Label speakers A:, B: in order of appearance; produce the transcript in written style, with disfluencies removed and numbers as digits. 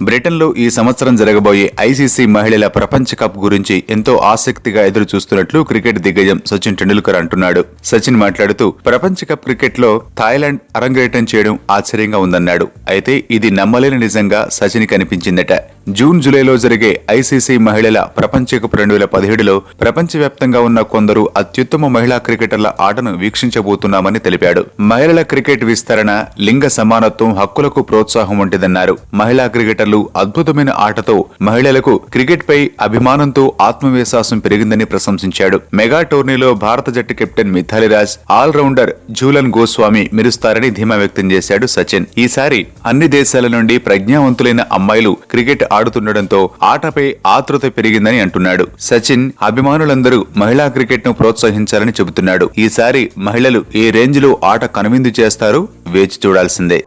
A: బ్రిటన్లో ఈ సంవత్సరం జరగబోయే ఐసీసీ మహిళల ప్రపంచ కప్ గురించి ఎంతో ఆసక్తిగా ఎదురు చూస్తున్నట్లు క్రికెట్ దిగ్గజం సచిన్ టెండూల్కర్ అంటున్నాడు. సచిన్ మాట్లాడుతూ ప్రపంచ కప్ క్రికెట్లో థాయిలాండ్ అరంగేట్రం చేయడం ఆశ్చర్యంగా ఉందన్నాడు. అయితే ఇది నమ్మలేని నిజంగా సచిన్ కనిపించిందట. జూన్ జూలైలో జరిగే ఐసీసీ మహిళల ప్రపంచ కప్ 2017లో ప్రపంచవ్యాప్తంగా ఉన్న కొందరు అత్యుత్తమ మహిళా క్రికెటర్ల ఆటను వీక్షించబోతున్నామని తెలిపాడు. మహిళల క్రికెట్ విస్తరణ, లింగ సమానత్వం, హక్కులకు ప్రోత్సాహం వంటిదన్నారు. మహిళా క్రికెటర్లు అద్భుతమైన ఆటతో మహిళలకు క్రికెట్ పై అభిమానంతో ఆత్మవిశ్వాసం పెరిగిందని ప్రశంసించాడు. మెగా టోర్నీలో భారత జట్టు captain Mithali Raj, all rounder Jhulan Goswami మెరుస్తారని ధీమా వ్యక్తం చేశాడు సచిన్. ఈసారి అన్ని దేశాల నుండి ప్రజ్ఞావంతులైన అమ్మాయిలు క్రికెట్ ఆడుతుండటంతో ఆటపై ఆతృత పెరిగిందని అంటున్నాడు. సచిన్ అభిమానులందరూ మహిళా క్రికెట్ ను ప్రోత్సహించాలని చెబుతున్నాడు. ఈసారి మహిళలు ఏ రేంజ్ లో ఆట కనువిందు చేస్తారో వేచి చూడాల్సిందే.